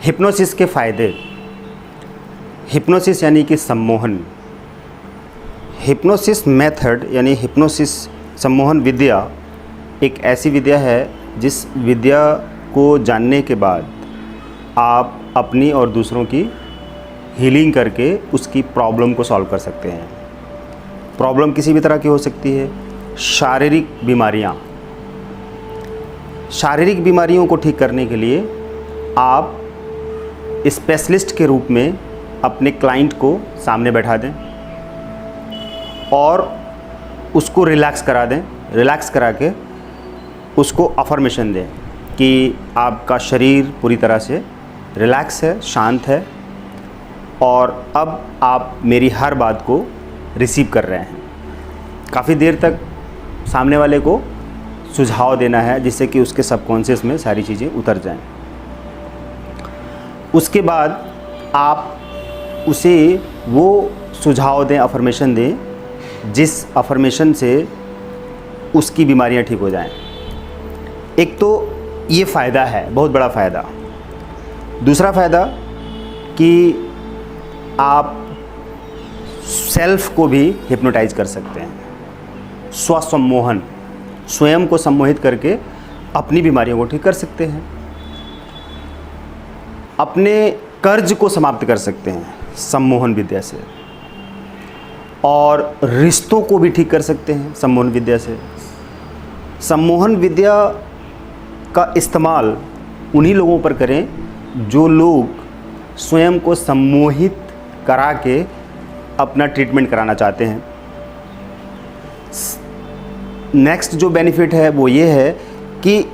Hypnosis के फ़ायदे। Hypnosis यानी कि सम्मोहन। हिप्नोसिस मेथड यानी हिप्नोसिस सम्मोहन विद्या एक ऐसी विद्या है जिस विद्या को जानने के बाद आप अपनी और दूसरों की हीलिंग करके उसकी प्रॉब्लम को सॉल्व कर सकते हैं। प्रॉब्लम किसी भी तरह की हो सकती है। शारीरिक बीमारियाँ, शारीरिक बीमारियों को ठीक करने के लिए आप स्पेशलिस्ट के रूप में अपने क्लाइंट को सामने बैठा दें और उसको रिलैक्स करा दें। रिलैक्स करा के उसको अफर्मेशन दें कि आपका शरीर पूरी तरह से रिलैक्स है, शांत है और अब आप मेरी हर बात को रिसीव कर रहे हैं। काफ़ी देर तक सामने वाले को सुझाव देना है जिससे कि उसके सबकॉन्शियस में सारी चीज़ें उतर जाएं। उसके बाद आप उसे वो सुझाव दें, अफर्मेशन दें जिस अफर्मेशन से उसकी बीमारियां ठीक हो जाएं। एक तो ये फ़ायदा है, बहुत बड़ा फ़ायदा। दूसरा फ़ायदा कि आप सेल्फ को भी हिप्नोटाइज कर सकते हैं। स्वसम्मोहन, स्वयं को सम्मोहित करके अपनी बीमारियों को ठीक कर सकते हैं। अपने कर्ज को समाप्त कर सकते हैं सम्मोहन विद्या से और रिश्तों को भी ठीक कर सकते हैं सम्मोहन विद्या से। सम्मोहन विद्या का इस्तेमाल उन्हीं लोगों पर करें जो लोग स्वयं को सम्मोहित करा के अपना ट्रीटमेंट कराना चाहते हैं। नेक्स्ट जो बेनिफिट है वो ये है कि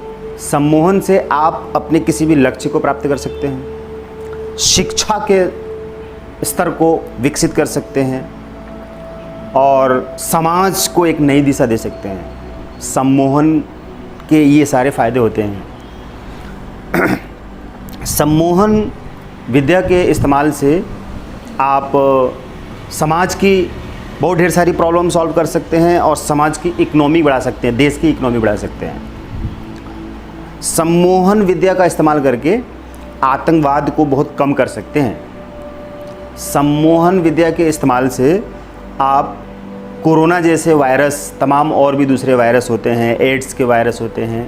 सम्मोहन से आप अपने किसी भी लक्ष्य को प्राप्त कर सकते हैं, शिक्षा के स्तर को विकसित कर सकते हैं और समाज को एक नई दिशा दे सकते हैं। सम्मोहन के ये सारे फ़ायदे होते हैं। सम्मोहन विद्या के इस्तेमाल से आप समाज की बहुत ढेर सारी प्रॉब्लम सॉल्व कर सकते हैं और समाज की इकोनॉमी बढ़ा सकते हैं, देश की इकोनॉमी बढ़ा सकते हैं। सम्मोहन विद्या का इस्तेमाल करके आतंकवाद को बहुत कम कर सकते हैं। सम्मोहन विद्या के इस्तेमाल से आप कोरोना जैसे वायरस, तमाम और भी दूसरे वायरस होते हैं, एड्स के वायरस होते हैं,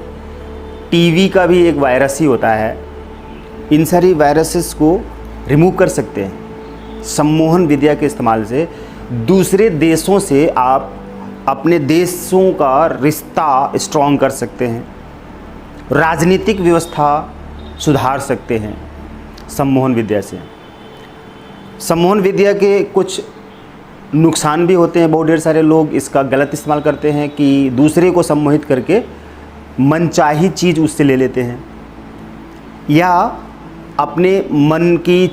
टीवी का भी एक वायरस ही होता है, इन सारी वायरसेस को रिमूव कर सकते हैं। सम्मोहन विद्या के इस्तेमाल से दूसरे देशों से आप अपने देशों का रिश्ता स्ट्रॉन्ग कर सकते हैं, राजनीतिक व्यवस्था सुधार सकते हैं सम्मोहन विद्या से। सम्मोहन विद्या के कुछ नुकसान भी होते हैं। बहुत ढेर सारे लोग इसका गलत इस्तेमाल करते हैं कि दूसरे को सम्मोहित करके मनचाही चीज़ उससे ले लेते हैं या अपने मन की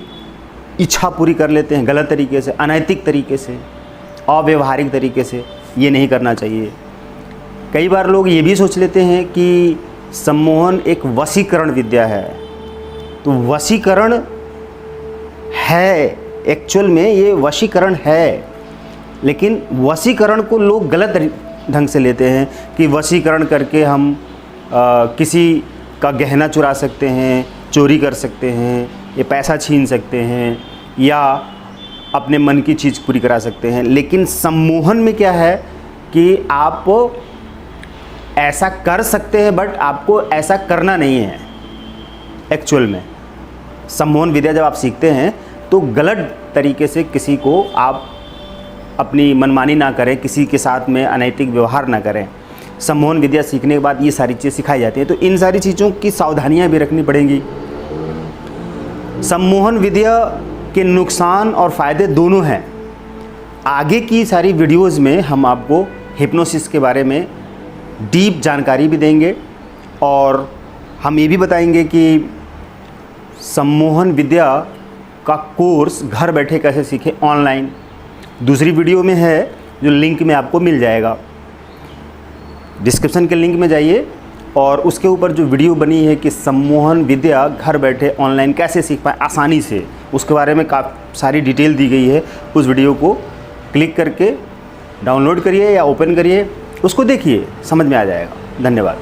इच्छा पूरी कर लेते हैं गलत तरीके से, अनैतिक तरीके से, अव्यवहारिक तरीके से। ये नहीं करना चाहिए। कई बार लोग ये भी सोच लेते हैं कि सम्मोहन एक वशीकरण विद्या है। तो वशीकरण है, एक्चुअल में ये वशीकरण है, लेकिन वशीकरण को लोग गलत ढंग से लेते हैं कि वशीकरण करके हम किसी का गहना चुरा सकते हैं, चोरी कर सकते हैं, ये पैसा छीन सकते हैं या अपने मन की चीज़ पूरी करा सकते हैं। लेकिन सम्मोहन में क्या है कि आप ऐसा कर सकते हैं बट आपको ऐसा करना नहीं है। एक्चुअल में सम्मोहन विद्या जब आप सीखते हैं तो गलत तरीके से किसी को आप अपनी मनमानी ना करें, किसी के साथ में अनैतिक व्यवहार ना करें। सम्मोहन विद्या सीखने के बाद ये सारी चीज़ें सिखाई जाती हैं। तो इन सारी चीज़ों की सावधानियाँ भी रखनी पड़ेंगी। सम्मोहन विद्या के नुकसान और फ़ायदे दोनों हैं। आगे की सारी वीडियोज़ में हम आपको हिप्नोसिस के बारे में डीप जानकारी भी देंगे और हम ये भी बताएंगे कि सम्मोहन विद्या का कोर्स घर बैठे कैसे सीखें ऑनलाइन। दूसरी वीडियो में है जो लिंक में आपको मिल जाएगा, डिस्क्रिप्शन के लिंक में जाइए और उसके ऊपर जो वीडियो बनी है कि सम्मोहन विद्या घर बैठे ऑनलाइन कैसे सीख पाए आसानी से, उसके बारे में काफ़ी सारी डिटेल दी गई है। उस वीडियो को क्लिक करके डाउनलोड करिए या ओपन करिए, उसको देखिए, समझ में आ जाएगा। धन्यवाद।